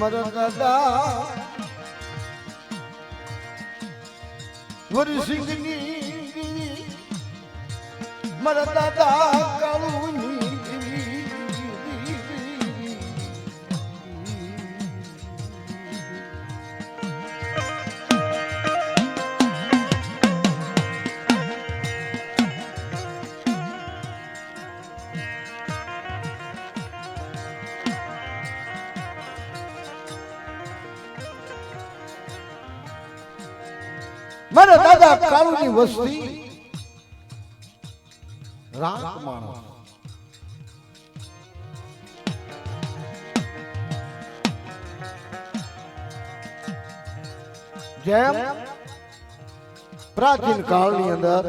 મારા દાદા વરસિંહની મારા દાદા કાળુની મારા દાદા કાળુની વસ્તી રાત માણસ જેમ પ્રાચીન કાળની અંદર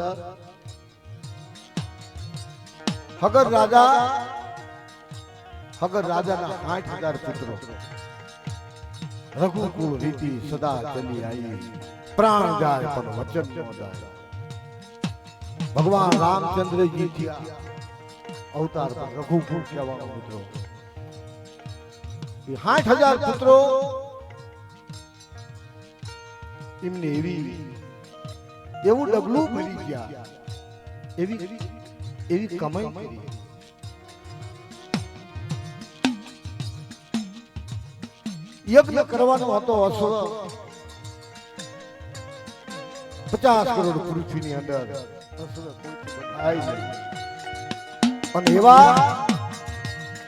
હગર રાજાના 8,000 પુત્રો રઘુકુળ રીતિ સદા ચલી આવી પ્રાણ જાય પણ વચન ન જાય ભગવાન રામચંદ્રજી થયા અવતાર પર રઘુકુળ કહેવાનો મિત્રો 8,000 પુત્રો એમને એવું ડગલું મળી ગયા એવી કમાઈ કરી યજ્ઞ કરવાનો હતો અશ્વ 50 કરોડ પૃથ્વીની અંદર અને એવા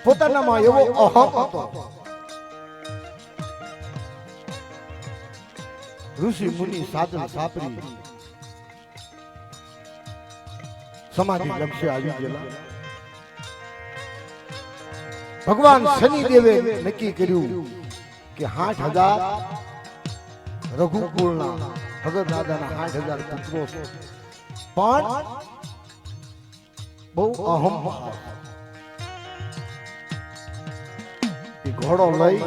પોતાનામાં એવો અહમ હતો ઋષિ મુનિ સાધુ સાપરી સમાધિ લક્ષ્ય આવી ગયેલા ભગવાન શનિદેવે નક્કી કર્યું કે 8,000 રઘુકુળના ભગત દાદાના 8,000 પુત્રો પણ બહુ અહમ એ ઘોડો લઈ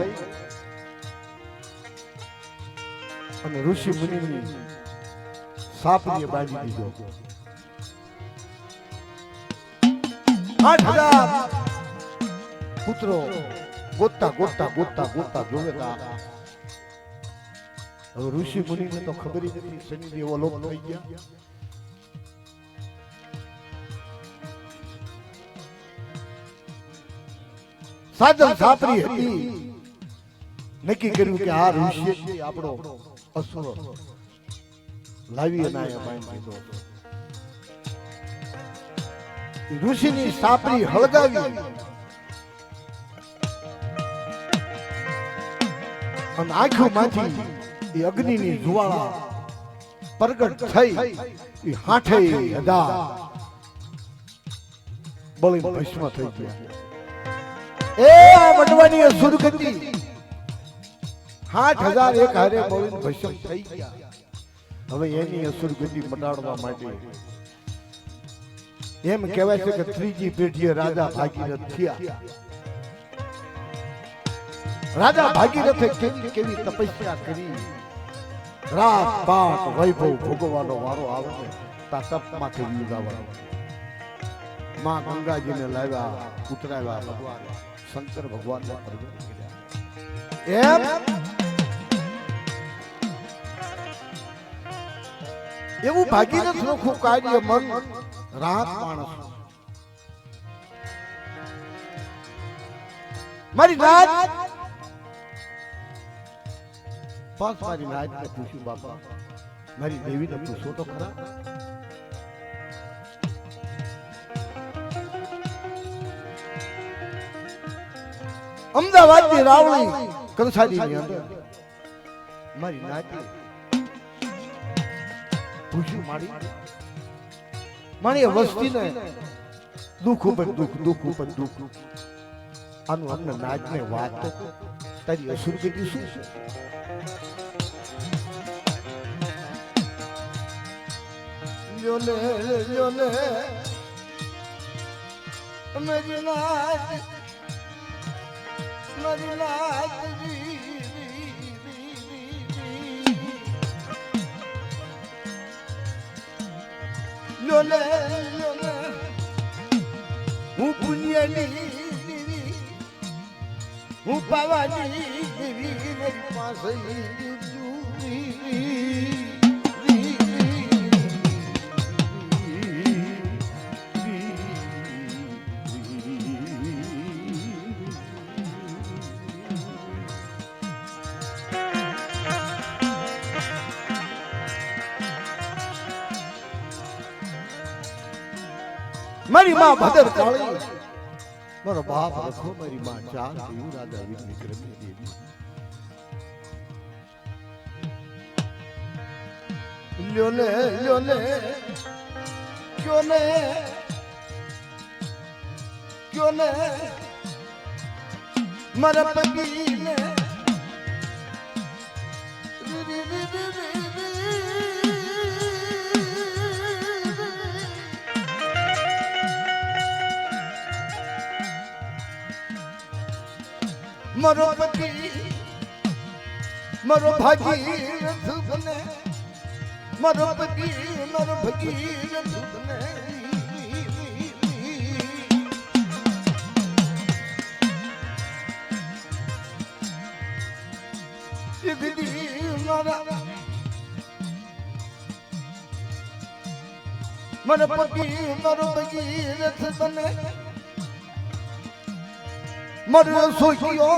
અને ઋષિ મુનિની સાપરીએ બાંધી દીધો 8,000 પુત્રો ગોતતા જોવેતા હવે ઋષિ મુનિને તો ખબર જ નથી શનિદેવ અલોપ થઈ ગયા સાધન સાપરી હતી નક્કી કર્યું કે આ ઋષિ આપણો અસુર લાવી અને બાંધી દીધો ઋષિની સાપરી હળગાવી અને આંખોમાંથી એ અગ્નિની જ્વાળા પ્રગટ થઈ એ 8,000 બળી ભસ્મ થઈ ગયા એ આ વડવાની અસુર ગતિ 8,000 એક હારે બળી ભસ્મ થઈ ગયા હવે એની અસુર ગતિ મટાડવા માટે એમ કહેવાય છે કે ત્રીજી પેઢીએ રાજા ભાગીરથ થયા રાજા ભાગીરથે કેવી તપસ્યા કરી રાત પાટ વૈભવ ભોગવવાનો વારો આવે ને તા તપમાંથી યુગાવાનો માં ગંગાજીને લાવ્યા ઉતરાવ્યા ભગવાન શંકર ભગવાનને પ્રગટ કર્યા એમ એવું ભાગીરથ નોખું કાર્ય મન રાત માણસ મારી નાત પાસ મારી નાત ને પૂછ્યું બાપા મારી દેવીને પૂછો તો ખરા અમદાવાદની રાવળી કંસારીની અંદર મારી નાતી પૂછ્યું મારી વસ્તીને દુઃખ ઉપર દુઃખ આનું અમને નાજને વાત તારી અસુર પેટી શું છે લ્યોને મારી નાજ લ્યોને હું પુણ્યની હું પાવાની દેવી મારી પાસે મારી માં ભદર કાળી મારો બાપ રખો મારી માં ચાર દેવું રાજા વિક્રમી દેવી લ્યોને ક્યોને મારા પગીને મારો પતિ મારો ભાગીરથ બને મારો પતિ મારો ભાગીરથ બને મારો પતિ મારો ભાગીરથ બને મારો સોખ્યો